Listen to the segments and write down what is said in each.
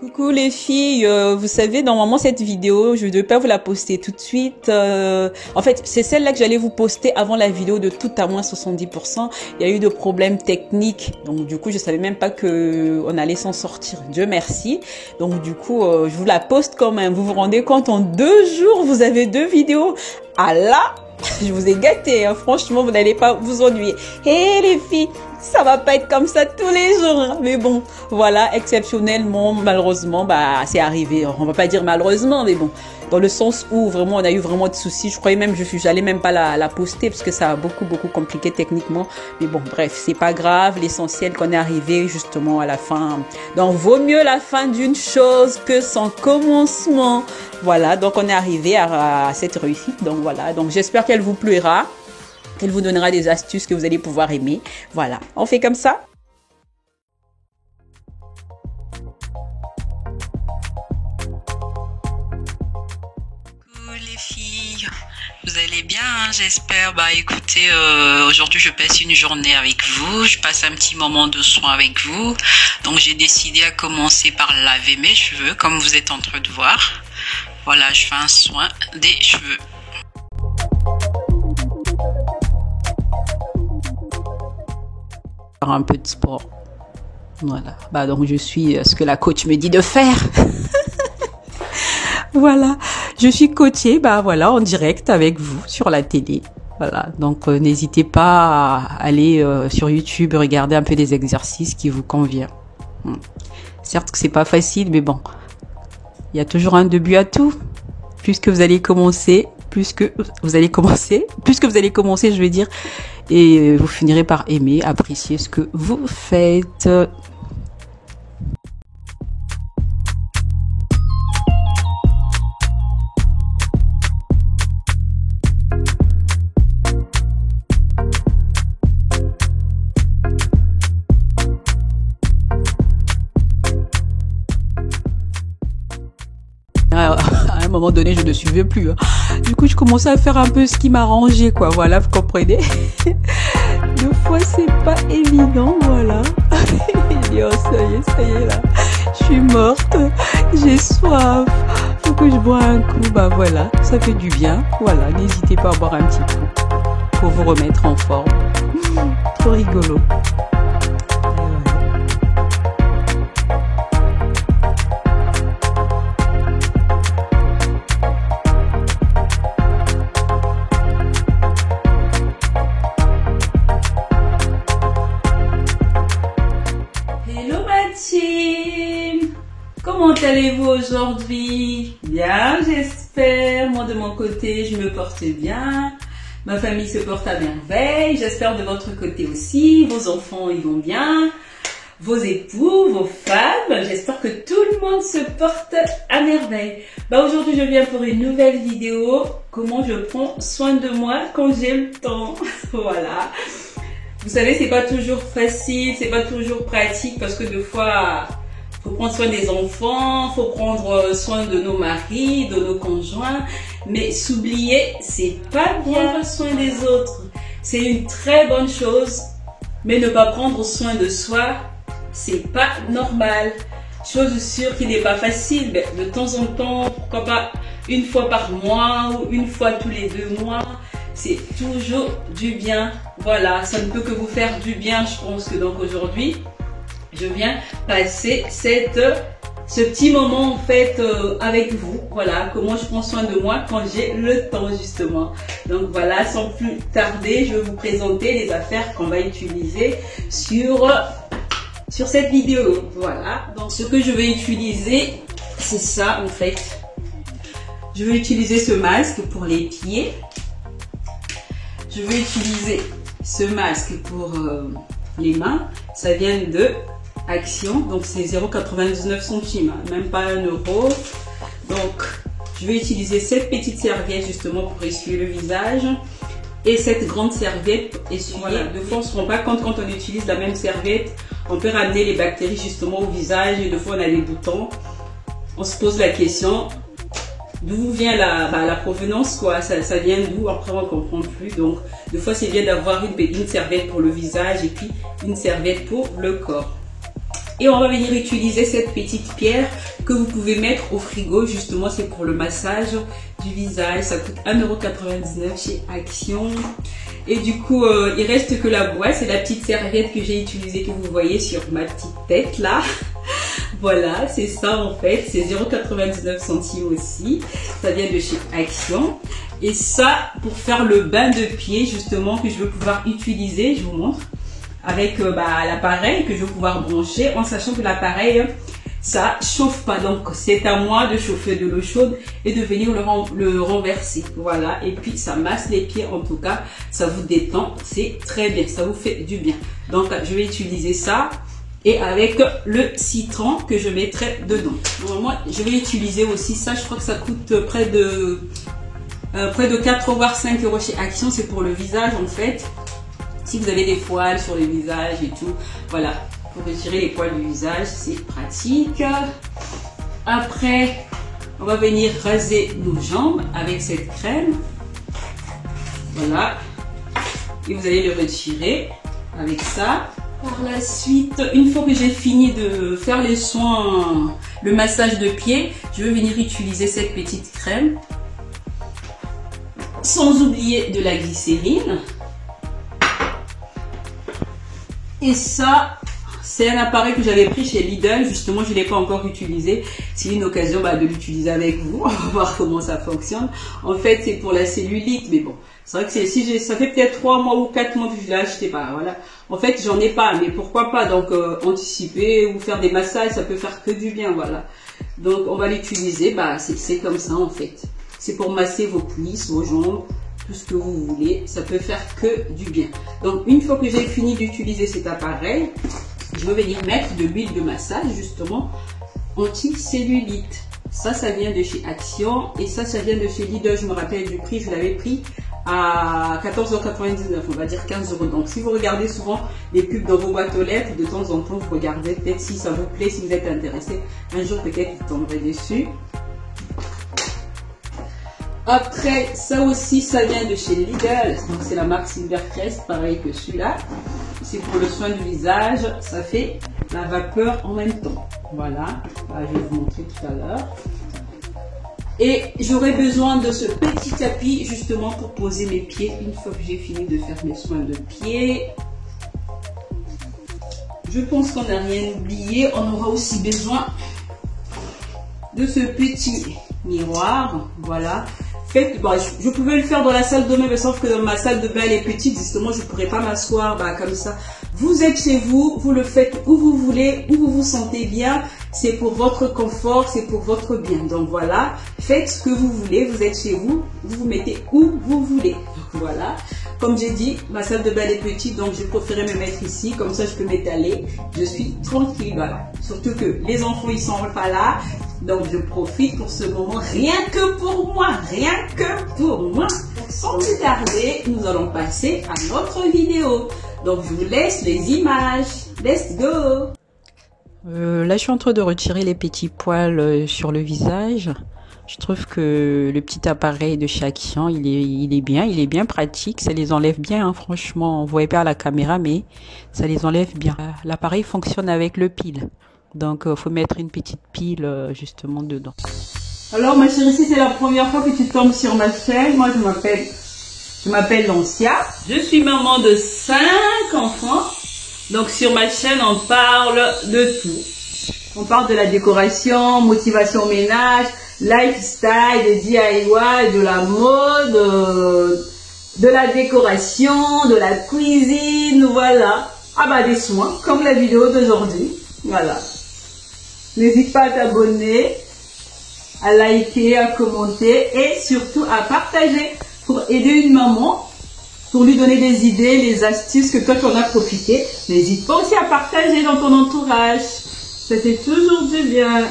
Coucou les filles, vous savez, normalement cette vidéo, je ne vais pas vous la poster tout de suite. En fait, c'est celle-là que j'allais vous poster avant la vidéo de tout à moins 70%. Il y a eu de problèmes techniques, donc du coup, je savais même pas que on allait s'en sortir. Dieu merci. Donc du coup, je vous la poste quand même. Vous vous rendez compte, en 2 jours, vous avez 2 vidéos. Ah là, je vous ai gâté, hein. Franchement, vous n'allez pas vous ennuyer. Hé les filles, ça va pas être comme ça tous les jours, hein. Mais bon, voilà, exceptionnellement, malheureusement, bah c'est arrivé. On va pas dire malheureusement, mais bon, dans le sens où vraiment on a eu vraiment de soucis. Je croyais même, j'allais même pas la poster parce que ça a beaucoup compliqué techniquement. Mais bon, bref, c'est pas grave. L'essentiel qu'on est arrivé justement à la fin. Donc vaut mieux la fin d'une chose que son commencement. Voilà, donc on est arrivé à cette réussite. Donc voilà, donc j'espère qu'elle vous plaira. Elle vous donnera des astuces que vous allez pouvoir aimer. Voilà, on fait comme ça. Coucou les filles, vous allez bien, hein, j'espère. Bah écoutez, aujourd'hui je passe une journée avec vous, je passe un petit moment de soin avec vous. Donc j'ai décidé à commencer par laver mes cheveux, comme vous êtes en train de voir. Voilà, je fais un soin des cheveux. Un peu de sport. Voilà. Bah donc je suis ce que la coach me dit de faire. Voilà. Je suis coachée, bah voilà, en direct avec vous sur la télé. Voilà. Donc n'hésitez pas à aller sur YouTube regarder un peu des exercices qui vous conviennent. Certes que c'est pas facile, mais bon, il y a toujours un début à tout. Puisque vous allez commencer, je veux dire, et vous finirez par aimer, apprécier ce que vous faites. À un moment donné, je ne suivais plus. Du coup, je commençais à faire un peu ce qui m'arrangeait, quoi. Voilà, vous comprenez. Deux fois, c'est pas évident, voilà. Et oh, ça y est, là. Je suis morte. J'ai soif. Faut que je bois un coup. Bah voilà, ça fait du bien. Voilà, n'hésitez pas à boire un petit coup pour vous remettre en forme. Trop rigolo. Comment allez-vous aujourd'hui? Bien, j'espère. Moi, de mon côté, je me porte bien. Ma famille se porte à merveille. J'espère de votre côté aussi. Vos enfants, ils vont bien. Vos époux, vos femmes. J'espère que tout le monde se porte à merveille. Bah, aujourd'hui, je viens pour une nouvelle vidéo. Comment je prends soin de moi quand j'ai le temps. Voilà. Vous savez, c'est pas toujours facile, c'est pas toujours pratique parce que des fois, faut prendre soin des enfants, faut prendre soin de nos maris, de nos conjoints, mais s'oublier, c'est pas bien prendre soin des autres. C'est une très bonne chose, mais ne pas prendre soin de soi, c'est pas normal. Chose sûre qui n'est pas facile, mais de temps en temps, pourquoi pas une fois par mois ou une fois tous les 2 mois, c'est toujours du bien. Voilà, ça ne peut que vous faire du bien, je pense que donc aujourd'hui, je viens passer ce petit moment en fait avec vous. Voilà, comment je prends soin de moi quand j'ai le temps justement. Donc voilà, sans plus tarder, je vais vous présenter les affaires qu'on va utiliser sur cette vidéo. Voilà, donc ce que je vais utiliser, c'est ça en fait. Je vais utiliser ce masque pour les pieds. Je vais utiliser ce masque pour les mains. Ça vient de Action, donc c'est 0,99 centimes, même pas 1 euro. Donc je vais utiliser cette petite serviette justement pour essuyer le visage et cette grande serviette pour essuyer. Voilà. De fois on se rend pas compte quand on utilise la même serviette, on peut ramener les bactéries justement au visage et de fois on a des boutons. On se pose la question, d'où vient la provenance, quoi, ça vient d'où, après on ne comprend plus. Donc des fois c'est bien d'avoir une serviette pour le visage et puis une serviette pour le corps. Et on va venir utiliser cette petite pierre que vous pouvez mettre au frigo. Justement, c'est pour le massage du visage. Ça coûte 1,99 € chez Action. Et du coup, il reste que la boîte. C'est la petite serviette que j'ai utilisée, que vous voyez sur ma petite tête là. Voilà, c'est ça en fait. C'est 0,99 € aussi. Ça vient de chez Action. Et ça, pour faire le bain de pied, justement, que je veux pouvoir utiliser, je vous montre, avec l'appareil que je vais pouvoir brancher, en sachant que l'appareil, ça chauffe pas. Donc, c'est à moi de chauffer de l'eau chaude et de venir le renverser. Voilà, et puis ça masse les pieds en tout cas, ça vous détend, c'est très bien, ça vous fait du bien. Donc, je vais utiliser ça. Et avec le citron que je mettrai dedans. Normalement, je vais utiliser aussi ça, je crois que ça coûte près de 4 voire 5 € chez Action. C'est pour le visage en fait. Si vous avez des poils sur le visage et tout, voilà, pour retirer les poils du visage, c'est pratique. Après, on va venir raser nos jambes avec cette crème. Voilà. Et vous allez le retirer avec ça. Par la suite, une fois que j'ai fini de faire les soins, le massage de pied, je vais venir utiliser cette petite crème. Sans oublier de la glycérine. Et ça, c'est un appareil que j'avais pris chez Lidl. Justement, je ne l'ai pas encore utilisé. C'est une occasion de l'utiliser avec vous. On va voir comment ça fonctionne. En fait, c'est pour la cellulite. Mais bon, c'est vrai que ça fait peut-être 3 mois ou 4 mois que je l'ai acheté. Voilà. En fait, j'en ai pas. Mais pourquoi pas? Donc, anticiper ou faire des massages, ça peut faire que du bien. Voilà. Donc, on va l'utiliser. C'est comme ça, en fait. C'est pour masser vos cuisses, vos jambes, tout ce que vous voulez. Ça peut faire que du bien. Donc, une fois que j'ai fini d'utiliser cet appareil, je vais venir mettre de l'huile de massage, justement, anti-cellulite. Ça vient de chez Action. Et ça vient de chez Lidl. Je me rappelle du prix. Je l'avais pris à 14,99 €. On va dire 15 €. Donc, si vous regardez souvent les pubs dans vos boîtes aux lettres, de temps en temps, vous regardez. Peut-être si ça vous plaît, si vous êtes intéressé. Un jour, peut-être, vous tomberez dessus. Après, ça aussi, ça vient de chez Lidl. Donc, c'est la marque Silvercrest, pareil que celui-là. C'est pour le soin du visage. Ça fait la vapeur en même temps. Voilà. Je vais vous montrer tout à l'heure. Et j'aurai besoin de ce petit tapis, justement, pour poser mes pieds une fois que j'ai fini de faire mes soins de pieds. Je pense qu'on n'a rien oublié. On aura aussi besoin de ce petit miroir. Voilà. Je pouvais le faire dans la salle de bain, mais sauf que dans ma salle de bain, elle est petite, justement, je ne pourrais pas m'asseoir comme ça. Vous êtes chez vous, vous le faites où vous voulez, où vous vous sentez bien. C'est pour votre confort, c'est pour votre bien. Donc voilà, faites ce que vous voulez, vous êtes chez vous, vous vous mettez où vous voulez. Donc voilà, comme j'ai dit, ma salle de bain est petite, donc je préférais me mettre ici, comme ça je peux m'étaler, je suis tranquille, voilà. Surtout que les enfants, ils sont pas là. Donc, je profite pour ce moment, rien que pour moi, rien que pour moi. Sans plus tarder, nous allons passer à notre vidéo. Donc, je vous laisse les images. Let's go! Là, je suis en train de retirer les petits poils sur le visage. Je trouve que le petit appareil de chez Action, il est bien pratique. Ça les enlève bien, hein, franchement. On ne voit pas à la caméra, mais ça les enlève bien. L'appareil fonctionne avec le pile. Donc, il faut mettre une petite pile justement dedans. Alors, ma chérie, si c'est la première fois que tu tombes sur ma chaîne, moi, je m'appelle Lancia. Je suis maman de 5 enfants. Donc, sur ma chaîne, on parle de tout. On parle de la décoration, motivation ménage, lifestyle, de DIY, de la mode, de la décoration, de la cuisine, voilà. Des soins, comme la vidéo d'aujourd'hui. Voilà. N'hésite pas à t'abonner, à liker, à commenter et surtout à partager pour aider une maman, pour lui donner des idées, les astuces que toi tu en as profité. N'hésite pas aussi à partager dans ton entourage. Ça fait toujours du bien.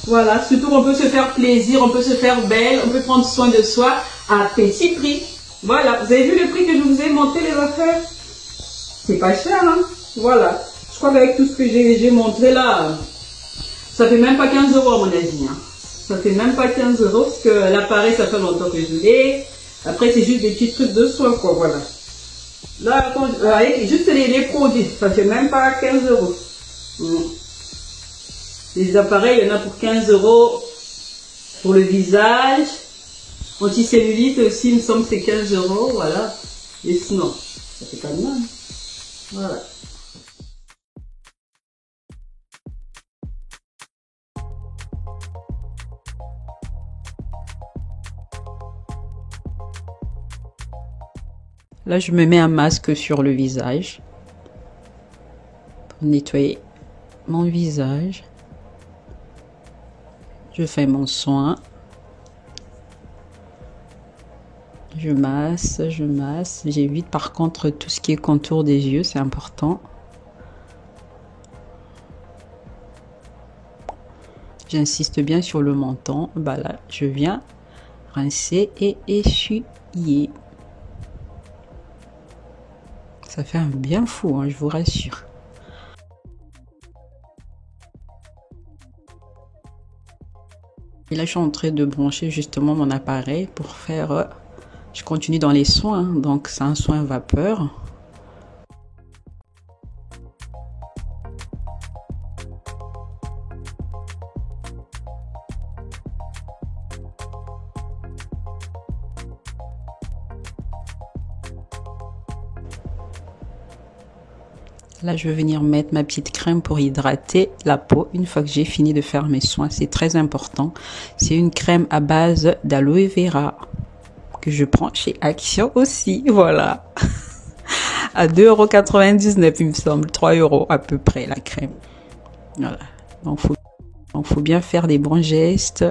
Voilà, surtout on peut se faire plaisir, on peut se faire belle, on peut prendre soin de soi à petit prix. Voilà, vous avez vu le prix que je vous ai montré les affaires? C'est pas cher, hein? Voilà. Je crois qu'avec tout ce que j'ai montré là, ça fait même pas 15 € à mon avis. Hein. Ça fait même pas 15 € parce que l'appareil, ça fait longtemps que je l'ai. Après, c'est juste des petits trucs de soin, quoi, voilà. Là, avec juste les produits, ça fait même pas 15 €. Les appareils, il y en a pour 15 € pour le visage. Anticellulite aussi, il me semble que c'est 15 €, voilà. Et sinon, ça fait pas de mal. Voilà. Là, je me mets un masque sur le visage pour nettoyer mon visage. Je fais mon soin. Je masse. J'évite par contre tout ce qui est contour des yeux, c'est important. J'insiste bien sur le menton. Bah là, je viens rincer et essuyer. Ça fait un bien fou, hein, je vous rassure. Et là, je suis en train de brancher justement mon appareil pour faire... je continue dans les soins, donc c'est un soin vapeur. Là, je vais venir mettre ma petite crème pour hydrater la peau une fois que j'ai fini de faire mes soins. C'est très important. C'est une crème à base d'aloe vera que je prends chez Action aussi. Voilà. À 2,99 €, il me semble. 3 € à peu près la crème. Voilà. Donc, faut bien faire des bons gestes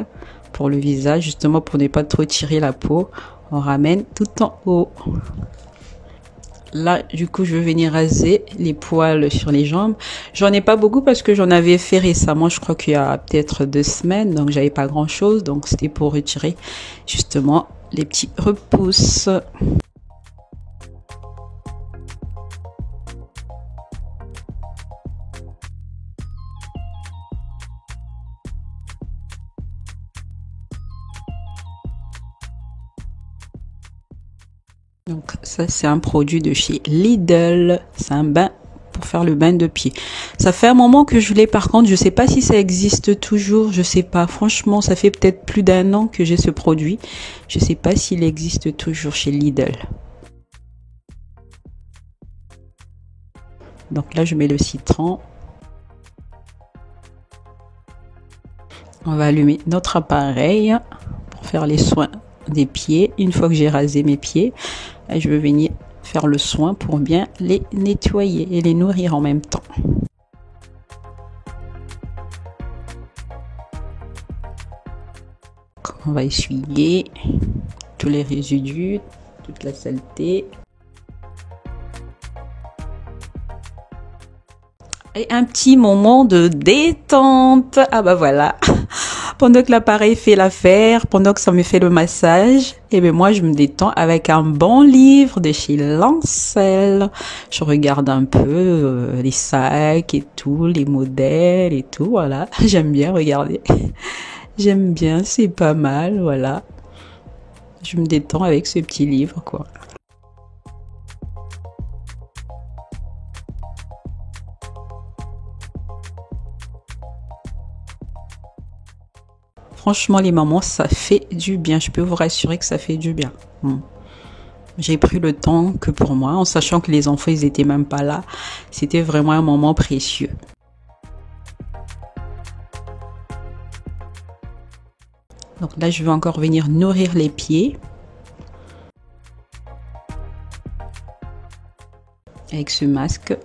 pour le visage, justement pour ne pas trop tirer la peau. On ramène tout en haut. Là, du coup, je vais venir raser les poils sur les jambes. J'en ai pas beaucoup parce que j'en avais fait récemment, je crois qu'il y a peut-être 2 semaines, donc j'avais pas grand chose. Donc c'était pour retirer justement les petits repousses. Donc ça, c'est un produit de chez Lidl. C'est un bain pour faire le bain de pied. Ça fait un moment que je l'ai, par contre, je sais pas si ça existe toujours, je sais pas. Franchement, ça fait peut-être plus d'1 an que j'ai ce produit. Je sais pas s'il existe toujours chez Lidl. Donc là, je mets le citron. On va allumer notre appareil pour faire les soins des pieds. Une fois que j'ai rasé mes pieds, je vais venir faire le soin pour bien les nettoyer et les nourrir en même temps. On va essuyer tous les résidus, toute la saleté. Et un petit moment de détente. Ah bah voilà. Pendant que l'appareil fait l'affaire, pendant que ça me fait le massage, et ben moi je me détends avec un bon livre de chez Lancel. Je regarde un peu les sacs et tout, les modèles et tout, voilà. J'aime bien regarder. J'aime bien, c'est pas mal, voilà. Je me détends avec ce petit livre, quoi. Franchement, les mamans, ça fait du bien. Je peux vous rassurer que ça fait du bien. J'ai pris le temps que pour moi, en sachant que les enfants, ils étaient même pas là. C'était vraiment un moment précieux. Donc là, je vais encore venir nourrir les pieds. Avec ce masque.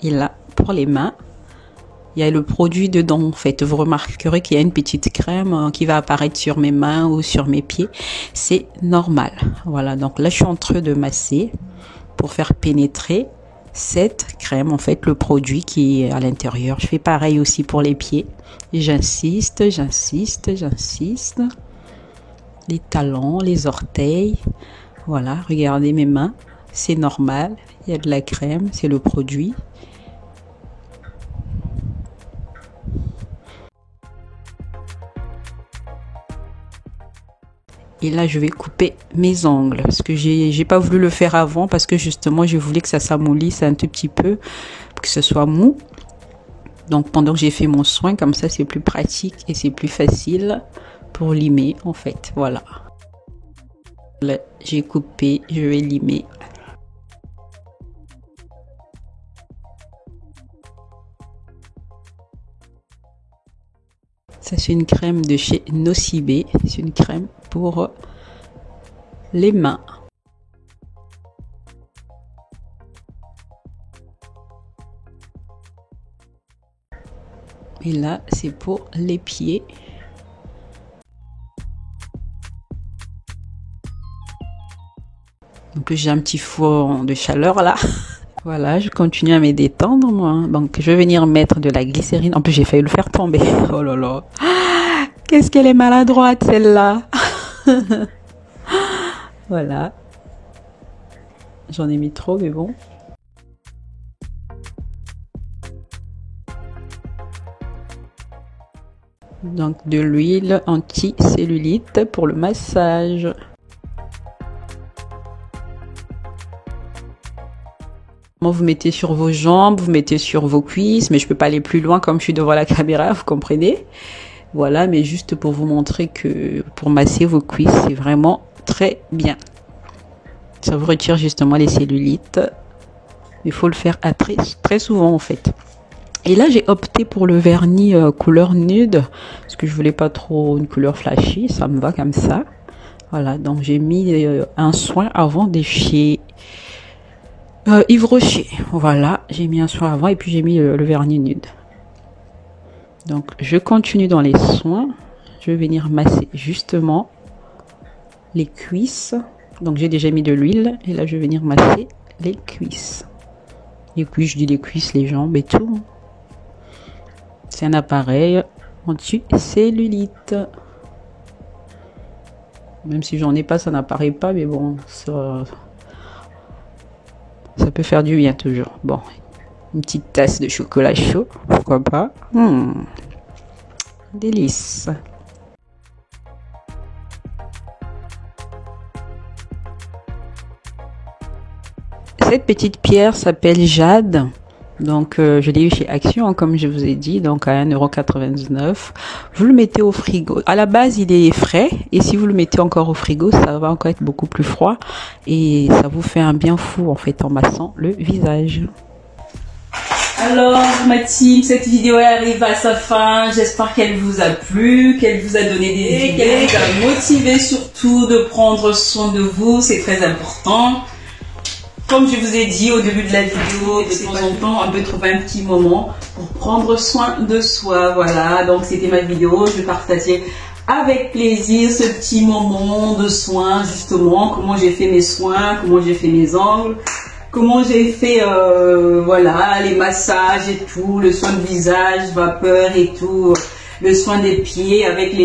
Et là, pour les mains. Il y a le produit dedans, en fait. Vous remarquerez qu'il y a une petite crème qui va apparaître sur mes mains ou sur mes pieds. C'est normal. Voilà, donc là, je suis en train de masser pour faire pénétrer cette crème, en fait, le produit qui est à l'intérieur. Je fais pareil aussi pour les pieds. J'insiste. Les talons, les orteils. Voilà, regardez mes mains. C'est normal. Il y a de la crème, c'est le produit. Et là, je vais couper mes ongles parce que j'ai pas voulu le faire avant parce que justement, je voulais que ça s'amollisse un tout petit peu, que ce soit mou. Donc pendant que j'ai fait mon soin, comme ça c'est plus pratique et c'est plus facile pour limer en fait. Voilà. Là, j'ai coupé, je vais limer. Ça c'est une crème de chez Nocibé. C'est une crème pour les mains. Et là, c'est pour les pieds. Donc j'ai un petit four de chaleur là. Voilà, je continue à me détendre moi. Donc je vais venir mettre de la glycérine. En plus j'ai failli le faire tomber. Oh là là. Qu'est-ce qu'elle est maladroite celle-là. Voilà. J'en ai mis trop mais bon. Donc de l'huile anti-cellulite pour le massage. Vous mettez sur vos jambes, vous mettez sur vos cuisses, mais je peux pas aller plus loin comme je suis devant la caméra, vous comprenez? Voilà, mais juste pour vous montrer que pour masser vos cuisses, c'est vraiment très bien. Ça vous retire justement les cellulites. Il faut le faire très souvent en fait. Et là, j'ai opté pour le vernis couleur nude, parce que je voulais pas trop une couleur flashy, ça me va comme ça. Voilà, donc j'ai mis un soin avant de chez Yves Rocher. Voilà, j'ai mis un soin avant et puis j'ai mis le vernis nude. Donc, je continue dans les soins. Je vais venir masser justement les cuisses. Donc, j'ai déjà mis de l'huile et là, je vais venir masser les cuisses. Les cuisses, je dis les cuisses, les jambes et tout. C'est un appareil anti-cellulite. Même si j'en ai pas, ça n'apparaît pas, mais bon, ça peut faire du bien toujours. Bon, une petite tasse de chocolat chaud, pourquoi pas. Délice. Cette petite pierre s'appelle Jade. Donc, je l'ai eu chez Action, comme je vous ai dit, donc à 1,99 €. Vous le mettez au frigo. À la base, il est frais. Et si vous le mettez encore au frigo, ça va encore être beaucoup plus froid. Et ça vous fait un bien fou, en fait, en massant le visage. Alors, ma team, cette vidéo arrive à sa fin. J'espère qu'elle vous a plu, qu'elle vous a donné des idées, qu'elle vous a motivé surtout de prendre soin de vous. C'est très important. Comme je vous ai dit au début de la vidéo, de temps en temps, on peut trouver un petit moment pour prendre soin de soi. Voilà, donc c'était ma vidéo. Je partageais avec plaisir ce petit moment de soin, justement. Comment j'ai fait mes soins, comment j'ai fait mes ongles, comment j'ai fait voilà, les massages et tout, le soin de visage, vapeur et tout, le soin des pieds avec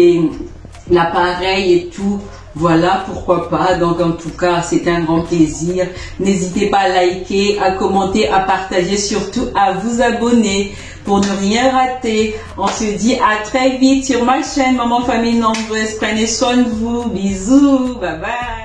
l'appareil et tout. Voilà, pourquoi pas. Donc en tout cas, c'était un grand plaisir. N'hésitez pas à liker, à commenter, à partager, surtout à vous abonner pour ne rien rater. On se dit à très vite sur ma chaîne Maman Famille Nombreuse. Prenez soin de vous. Bisous. Bye bye.